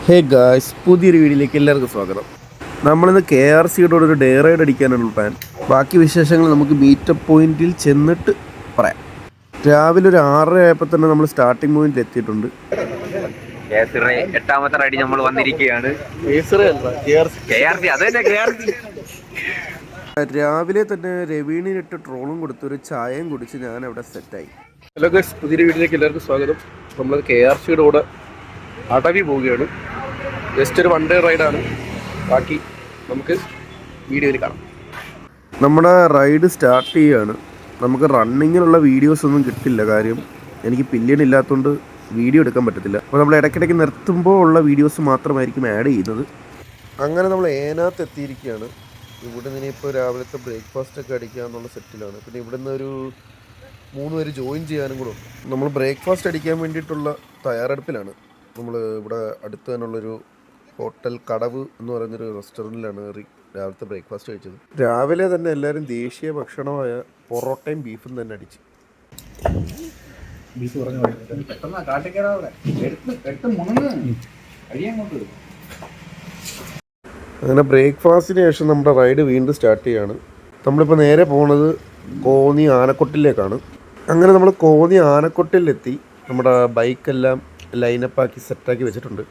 Hey guys, പുതിയൊരു വീഡിയോയിലേക്ക് എല്ലാവർക്കും സ്വാഗതം. നമ്മളിന്ന് KRCയുടെ ഒരു ഡേ റൈഡ് അടിക്കാനാണ് പ്ലാൻ. ബാക്കി വിശേഷങ്ങൾ നമുക്ക് മീറ്റപ്പ് പോയിന്റിൽ ചെന്നിട്ട് പറയാം. രാവിലെ ഒരു 6:30 ആയപ്പോൾ തന്നെ നമ്മൾ സ്റ്റാർട്ടിംഗ് പോയിന്റിൽ എത്തിയിട്ടുണ്ട്. എട്ടാമത്തെ റൈഡ് നമ്മൾ വന്നിരിക്കുകയാണ്. രാവിലെ തന്നെ രവീണിനിട്ട് ട്രോളും കൊടുത്ത് ഒരു ചായയും കുടിച്ച് ഞാൻ അവിടെ സെറ്റായി. ഹലോ ഗായ്സ്, പുതിയൊരു വീഡിയോയിലേക്ക് എല്ലാവർക്കും സ്വാഗതം. നമ്മൾ KRCയുടെ കൂടെ അടവി പോവുകയാണ്. ജസ്റ്റ് ഒരു 1 ഡേ റൈഡാണ്. ബാക്കി നമുക്ക് വീഡിയോയിൽ കാണാം. നമ്മുടെ റൈഡ് സ്റ്റാർട്ട് ചെയ്യുകയാണ്. നമുക്ക് റണ്ണിങ്ങിനുള്ള വീഡിയോസ് ഒന്നും കിട്ടില്ല, കാര്യം എനിക്ക് പില്ലിയൻ ഇല്ലാത്തതുകൊണ്ട് വീഡിയോ എടുക്കാൻ പറ്റത്തില്ല. അപ്പോൾ നമ്മൾ ഇടയ്ക്കിടയ്ക്ക് നിർത്തുമ്പോൾ ഉള്ള വീഡിയോസ് മാത്രമായിരിക്കും ആഡ് ചെയ്യുന്നത്. അങ്ങനെ നമ്മൾ ഏനാത്ത് എത്തിയിരിക്കുകയാണ്. ഇവിടെ നിന്ന് ഇപ്പോൾ രാവിലത്തെ ബ്രേക്ക്ഫാസ്റ്റ് ഒക്കെ അടിക്കാമെന്നുള്ള സെറ്റിലാണ്. പിന്നെ ഇവിടെ നിന്ന് ഒരു 3 പേര് ജോയിൻ ചെയ്യാനും കൂടെ ഉണ്ട്. നമ്മൾ ബ്രേക്ക്ഫാസ്റ്റ് അടിക്കാൻ വേണ്ടിയിട്ടുള്ള തയ്യാറെടുപ്പിലാണ്. നമ്മൾ ഇവിടെ അടുത്ത് തന്നെയുള്ളൊരു ഹോട്ടൽ കടവ് എന്ന് പറയുന്നൊരു റെസ്റ്റോറൻറ്റിലാണ് രാവിലത്തെ ബ്രേക്ക്ഫാസ്റ്റ് കഴിച്ചത്. രാവിലെ തന്നെ എല്ലാവരും ദേശീയ ഭക്ഷണമായ പൊറോട്ടയും ബീഫും തന്നെ അടിച്ച്. അങ്ങനെ ബ്രേക്ക്ഫാസ്റ്റിന് ശേഷം നമ്മുടെ റൈഡ് വീണ്ടും സ്റ്റാർട്ട് ചെയ്യുകയാണ്. നമ്മളിപ്പോൾ നേരെ പോകുന്നത് കോന്നി ആനക്കൊട്ടിലേക്കാണ്. അങ്ങനെ നമ്മൾ കോന്നി ആനക്കൊട്ടിലെത്തി. നമ്മുടെ ബൈക്കെല്ലാം ലൈനപ്പാക്കി സെറ്റാക്കി വെച്ചിട്ടുണ്ട്.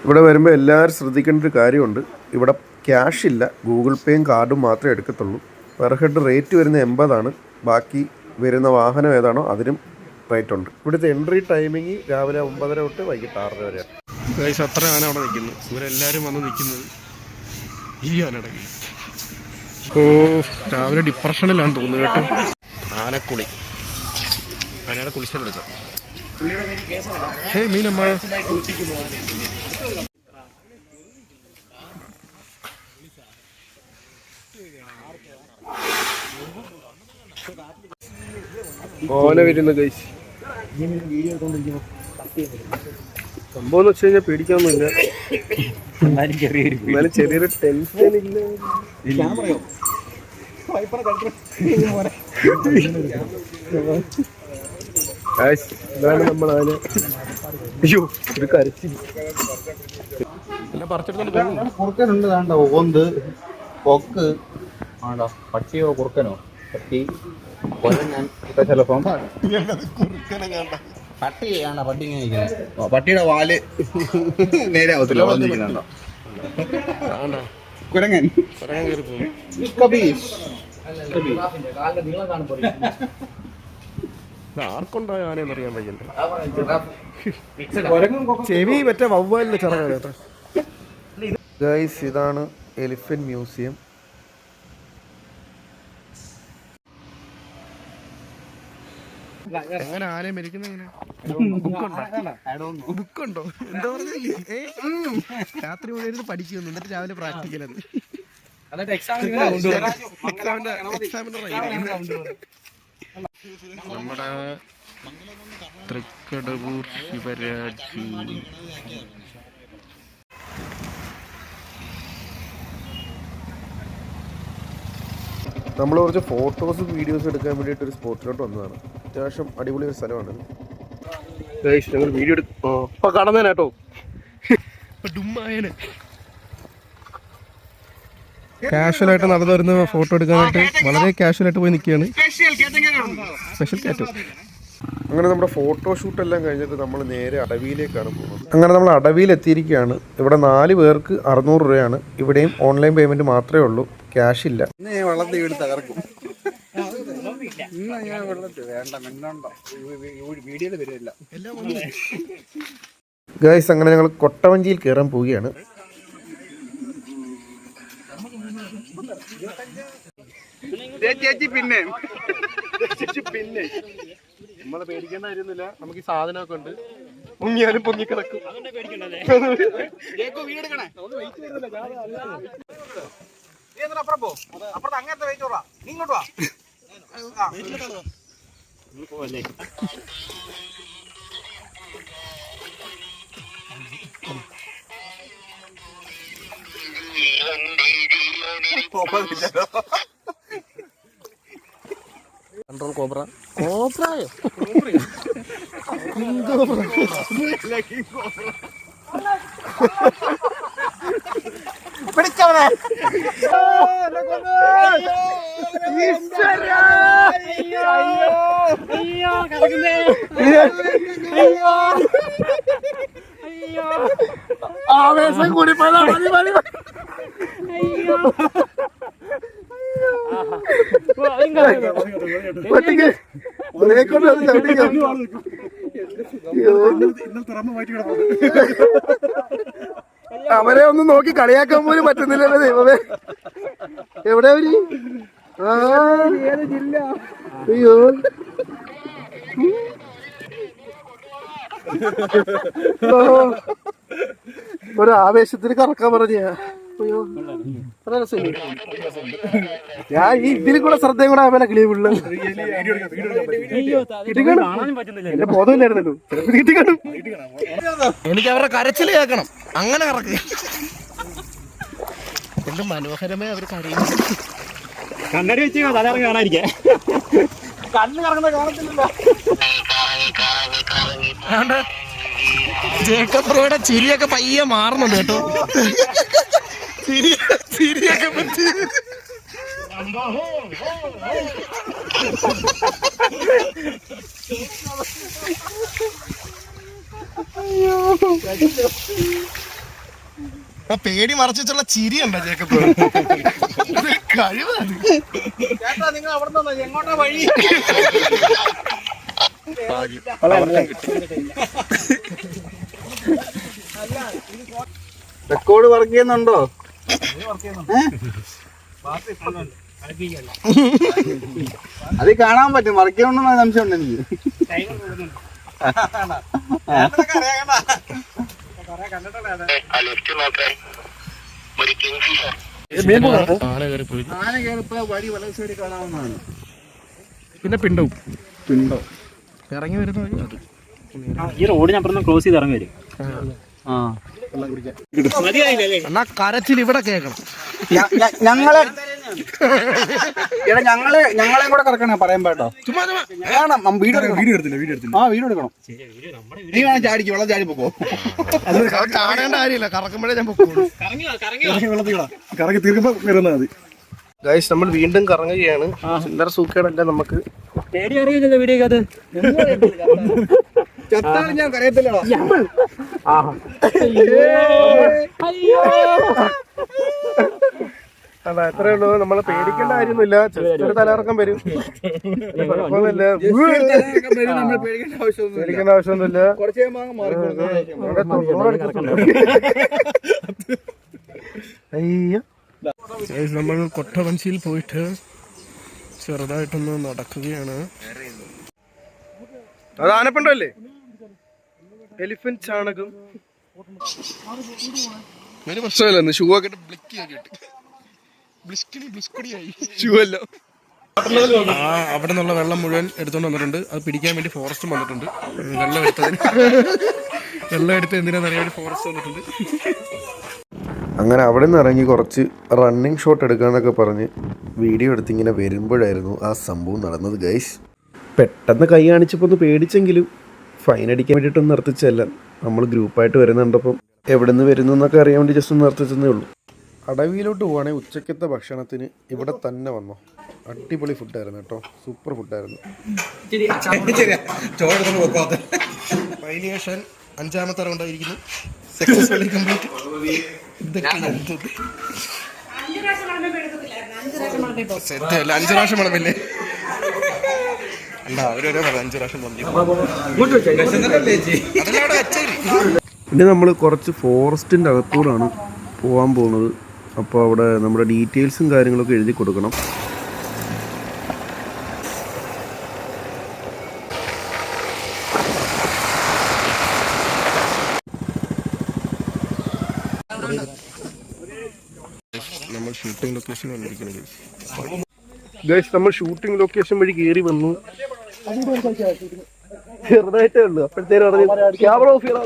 ഇവിടെ വരുമ്പോൾ എല്ലാവരും ശ്രദ്ധിക്കേണ്ട ഒരു കാര്യമുണ്ട്. ഇവിടെ ക്യാഷ് ഇല്ല, ഗൂഗിൾ പേയും കാർഡും മാത്രമേ എടുക്കത്തുള്ളൂ. പെർ ഹെഡ് റേറ്റ് വരുന്ന 80 ബാക്കി വരുന്ന വാഹനം ഏതാണോ അതിനും റേറ്റ് ഉണ്ട്. ഇവിടുത്തെ എൻട്രി ടൈമിങ് രാവിലെ 9:30 തൊട്ട് വൈകിട്ട് 6:30 വരെയാണ്. ഗൈസ്, അത്ര ആന അവിടെ നിൽക്കുന്നു. ഇവരെല്ലാവരും വന്ന് നിൽക്കുന്നത് ഈ ആനയുടെ. രാവിലെ ഡിപ്രഷനിലാണ് തോന്നുന്നു കേട്ടോ. ആനക്കുളി, ആനയുടെ കുളിച്ചെടുക്കാം. മീനമ്മ ഓന വരുന്ന ഗൈസ്. സംഭവം എന്ന് വെച്ച് കഴിഞ്ഞാൽ പേടിക്കാനൊന്നുമില്ല, എന്നാലും ചെറിയൊരു ടെൻഷൻ ഇല്ല. ഇതാണ് നമ്മൾ ആന. അയ്യോ, ഒരു കരച്ചി കുറുക്കനുണ്ട്. വേണ്ട ഓന്ത് പൊക്ക് ആണോ, പട്ടിയോ കുറുക്കനോ? പട്ടി ഞാൻ ചിലപ്പം പട്ടിയാണ്. പട്ടി ഇങ്ങനെ പട്ടിയുടെ വാല് നേരെ ആവത്തില്ല. വളഞ്ഞിരിക്കുന്നുണ്ടോ കുരങ്ങൻ? ആർക്കുണ്ടായ ആനയെന്നറിയാൻ വയ്യല്ലോ. ചെവി മറ്റേ വവ്വാലിന്റെ ചെറുതാണ്. ഗൈസ്, ഇതാണ് എലിഫന്റ് മ്യൂസിയം. എങ്ങനെ ആനയെ മരിക്കുന്ന ബുക്കുണ്ടോ? എന്താ പറഞ്ഞില്ലേ? രാത്രി മുഴുവൻ പഠിക്കുന്നു, എന്നിട്ട് രാവിലെ പ്രാക്ടിക്കലാണ്. നമ്മുടെ തൃക്കടവൂർ ശിവരാജ്. നമ്മൾ കുറച്ച് ഫോട്ടോസും വീഡിയോസും എടുക്കാൻ വേണ്ടിയിട്ട് ഒരു സ്പോട്ടിലോട്ട് വന്നതാണ്. അത്യാവശ്യം അടിപൊളി ഒരു സ്ഥലമാണ്. ഞങ്ങൾ വീഡിയോ എടുക്കും കടന്നേനാട്ടോ. കാഷ്വലായിട്ട് നടന്നു വരുന്ന ഫോട്ടോ എടുക്കാനായിട്ട് വളരെ കാഷ്വലായിട്ട് പോയി നിൽക്കുകയാണ്. സ്പെഷ്യൽ കാറ്റോ. അങ്ങനെ നമ്മുടെ ഫോട്ടോഷൂട്ട് എല്ലാം കഴിഞ്ഞിട്ട് നമ്മൾ നേരെ അടവിയിലേക്കാണ് പോകുന്നത്. അങ്ങനെ നമ്മൾ അടവിയിൽ എത്തിയിരിക്കുകയാണ്. ഇവിടെ 4 പേർക്ക് 600 രൂപയാണ്. ഇവിടെയും ഓൺലൈൻ പേയ്മെന്റ് മാത്രമേ ഉള്ളൂ, ക്യാഷ് ഇല്ല. ഗൈസ്, അങ്ങനെ ഞങ്ങൾ കൊട്ടവഞ്ചിയിൽ കയറാൻ പോവുകയാണ്. പിന്നെ നമ്മളെ പേടിക്കേണ്ട കാര്യമൊന്നുമില്ല, നമുക്ക് ഈ സാധനമൊക്കെ ഉണ്ട്. മുങ്ങിയാലും പൊങ്ങിക്കിടക്കും. Control cobra. കോബ്രയോ? ആവേശം കൂടി അവരെ ഒന്നും നോക്കി കളിയാക്കാൻ പോലും പറ്റുന്നില്ലല്ലോ ദൈവമേ. എവിടെ അവര്? അയ്യോ ഒരു ആവേശത്തിന് കറക്കാൻ പറഞ്ഞ. അയ്യോ ഞാൻ ഈ ഇതിൽ കൂടെ ശ്രദ്ധയും കൂടെ അവനെ കിളിയ പിള്ള എന്റെ ബോധമില്ലായിരുന്നല്ലോ. എനിക്ക് അവരുടെ കരച്ചിൽ കേൾക്കണം. അങ്ങനെ കറക്കുക. എന്ത് മനോഹരമായി അവർ കരയും. കണ്ണടി വെച്ച് തലയിറങ്ങി കാണാതിരിക്കേ. കണ്ണ് കറങ്ങുന്ന കാണത്തില്ല. ജേക്കബ്രോയുടെ ചിരിയൊക്കെ പയ്യെ മാറുന്നുണ്ട് കേട്ടോ. ചിരിയൊക്കെ പറ്റി ആ പേടി മറച്ചുള്ള ചിരിയുണ്ടോ ജേക്കബ്രോ? കഴിവാണ്. നിങ്ങൾ അവിടെ എങ്ങോട്ടാ വഴി? റെക്കോർഡ് വർക്ക് ചെയ്യുന്നുണ്ടോ? അത് കാണാൻ പറ്റും. വർക്ക് ചെയ്യണമെന്ന് സംശയമുണ്ട് എനിക്ക്. ആന കയറിപ്പോ വഴി വലത് സൈഡിൽ കാണാവുന്നതാണ്. പിന്നെ പിണ്ടവും ഇറങ്ങി വരുന്ന വഴി അത്. ഈ റോഡ് ഞാൻ ക്രോസ് ചെയ്ത് ഇറങ്ങി വരും. എന്നാ കരച്ചിൽ ഇവിടെ കേൾക്കണം. ഞങ്ങളെ ഞങ്ങളെ കൂടെ കറക്കണേ പറയാൻ കേട്ടോ. വീഡിയോ എടുത്തില്ല. ആ വീഡിയോ എടുക്കണം. നീ വേണം ചാടിക്ക് വെള്ളം ചാടി പോക്കോ. കാണേണ്ട കാര്യമില്ല. കറക്കുമ്പോഴേ ഞാൻ പൊക്കോളൂ. കറങ്ങി തീർക്കുമ്പോ വരുന്നത് മതി. ഗൈസ് നമ്മൾ വീണ്ടും കറങ്ങുകയാണ്. ചില്ലറ സൂക്കേടല്ല നമുക്ക്. പേടി അറിയില്ലല്ലോ വീഡിയോ അത്. ചത്താലും ഞാൻ കരയത്തില്ലടാ. അതാ അത്രേ ഉള്ളൂ. നമ്മളെ പേടിക്കേണ്ട കാര്യമൊന്നുമില്ല. ചെറിയൊരു തലകറക്കം വരും. പേടിക്കേണ്ട ആവശ്യമൊന്നുമില്ല. നമ്മൾ കൊട്ടവഞ്ചിയിൽ പോയിട്ട് ചെറുതായിട്ടൊന്ന് നടക്കുകയാണ്. അത് ആനപ്പിണ്ടല്ലേ? എലിഫന്റ് ചാണകം. ഒരു പ്രശ്നമില്ല. ഷൂ ഒക്കെ ഷൂ അല്ല. അവിടെ നിന്നുള്ള വെള്ളം മുഴുവൻ എടുത്തോണ്ട് വന്നിട്ടുണ്ട്. അത് പിടിക്കാൻ വേണ്ടി ഫോറസ്റ്റും വന്നിട്ടുണ്ട്. വെള്ളം എടുത്ത് എന്തിനാണെന്നറിയാൻ വേണ്ടി ഫോറസ്റ്റ് വന്നിട്ടുണ്ട്. അങ്ങനെ അവിടെ നിന്ന് ഇറങ്ങി കുറച്ച് റണ്ണിങ് ഷോട്ട് എടുക്കാന്നൊക്കെ പറഞ്ഞ് വീഡിയോ എടുത്തിങ്ങനെ വരുമ്പോഴായിരുന്നു ആ സംഭവം നടന്നത് ഗൈസ്. പെട്ടെന്ന് കൈ കാണിച്ചപ്പോൾ ഒന്ന് പേടിച്ചെങ്കിലും ഫൈൻ അടിക്കാൻ വേണ്ടിയിട്ടൊന്ന് നിർത്തിച്ചല്ല. നമ്മൾ ഗ്രൂപ്പായിട്ട് വരുന്നുണ്ടപ്പം എവിടെ നിന്ന് വരുന്നു എന്നൊക്കെ അറിയാൻ വേണ്ടി ജസ്റ്റ് ഒന്ന് നിർത്തിച്ചെന്നേ ഉള്ളൂ. അടവിയിലോട്ട് പോവുകയാണെങ്കിൽ ഉച്ചക്കത്തെ ഭക്ഷണത്തിന് ഇവിടെ തന്നെ വന്നോ. അടിപൊളി ഫുഡായിരുന്നു കേട്ടോ. സൂപ്പർ ഫുഡായിരുന്നു. വൈലിയേഷൻ 5ാമത്തെ റൗണ്ടായിരിക്കുന്നു. Successfully complete. സെറ്റല്ല 5 പ്രാവശ്യം മണമില്ലേ? അല്ല അവരോരോ 5 പ്രാവശ്യം പിന്നെ നമ്മൾ കുറച്ച് ഫോറസ്റ്റിൻ്റെ അകത്തൂടാണ് പോകാൻ പോകുന്നത്. അപ്പോൾ അവിടെ നമ്മുടെ ഡീറ്റെയിൽസും കാര്യങ്ങളൊക്കെ എഴുതി കൊടുക്കണം. നമ്മൾ ഷൂട്ടിംഗ് ലൊക്കേഷൻ വന്നിരിക്കുന്നത് ഗൈസ്. നമ്മൾ ഷൂട്ടിംഗ് ലൊക്കേഷൻ വഴി കയറി വന്നു. ചെറുതായിട്ടേ ഉള്ളു. അപ്പോഴത്തേനും പറഞ്ഞു ക്യാമറ ഓഫ് ചെയ്യണം.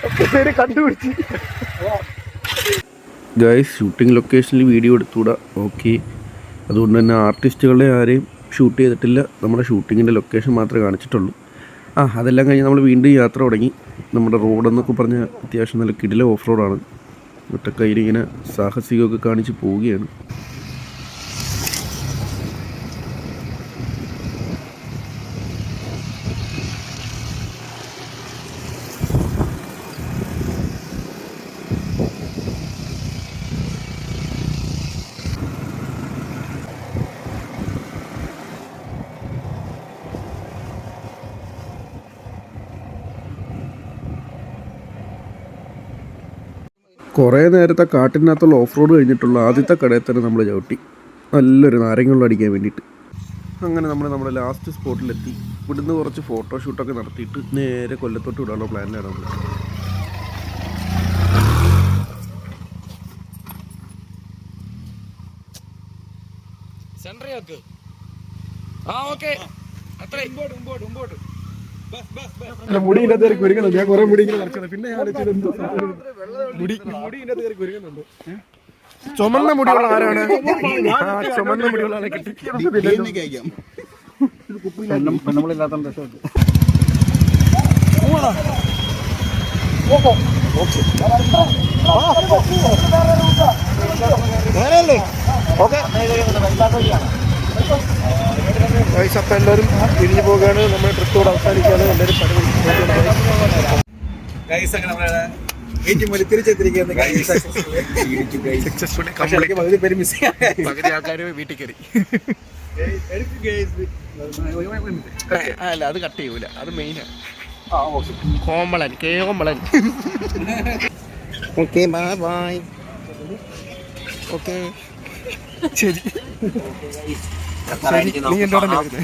അപ്പോഴത്തേനും കണ്ടുപിടിച്ച് ഗൈസ്. ഷൂട്ടിംഗ് ലൊക്കേഷനിൽ വീഡിയോ എടുത്തുകൂടാ. ഓക്കെ. അതുകൊണ്ട് തന്നെ ആർട്ടിസ്റ്റുകളെ ആരെയും ഷൂട്ട് ചെയ്തിട്ടില്ല. നമ്മുടെ ഷൂട്ടിങ്ങിൻ്റെ ലൊക്കേഷൻ മാത്രമേ കാണിച്ചിട്ടുള്ളൂ. അതെല്ലാം കഴിഞ്ഞ് നമ്മൾ വീണ്ടും യാത്ര തുടങ്ങി. നമ്മുടെ റോഡെന്നൊക്കെ പറഞ്ഞാൽ അത്യാവശ്യം നല്ല കിടില ഓഫ് റോഡാണ്. ഒറ്റക്കൈയിലിങ്ങനെ സാഹസികമൊക്കെ കാണിച്ച് പോവുകയാണ്. കുറേ നേരത്തെ കാട്ടിനകത്തുള്ള ഓഫ് റോഡ് കഴിഞ്ഞിട്ടുള്ള ആദ്യത്തെ കടയിൽ തന്നെ നമ്മൾ ചവിട്ടി, നല്ലൊരു നാരങ്ങ അടിക്കാൻ വേണ്ടിയിട്ട്. അങ്ങനെ നമ്മൾ നമ്മുടെ ലാസ്റ്റ് സ്പോട്ടിലെത്തി. ഇവിടുന്ന് കുറച്ച് ഫോട്ടോഷൂട്ടൊക്കെ നടത്തിയിട്ട് നേരെ കൊല്ലത്തോട്ട് വിടാനുള്ള പ്ലാനിലാണ് നമ്മൾ. മുടിയില്ലാത്ത കുരുങ്ങുന്നുണ്ട്. ഞാൻ കുറെ മുടി ഇങ്ങനെ നടക്കണം. പിന്നെ ഞാൻ കുരുങ്ങുന്നുണ്ട്. ചുമന്ന മുടിയുള്ള ആരാണ്? ചുമന്ന മുടിയുള്ള ആളെ കിട്ടി. നമ്മളില്ലാത്ത അപ്പം എല്ലാവരും തിരിഞ്ഞു പോകാണ്. നമ്മുടെ ട്രിപ്പ് കൂടെ അവസാനിക്കുകയാണ്. എല്ലാവരും തിരിച്ചെത്തിരിക്കുകയാണ്. പകുതി ആൾക്കാർ വീട്ടിൽ കയറി. അല്ല, അത് കട്ട് ചെയ്യൂല, അത് മെയിനാണ്. Komalan Komalan. Okay, bye bye. Okay, ശരി. നീ എന്നോടല്ലേ വരുന്നത്?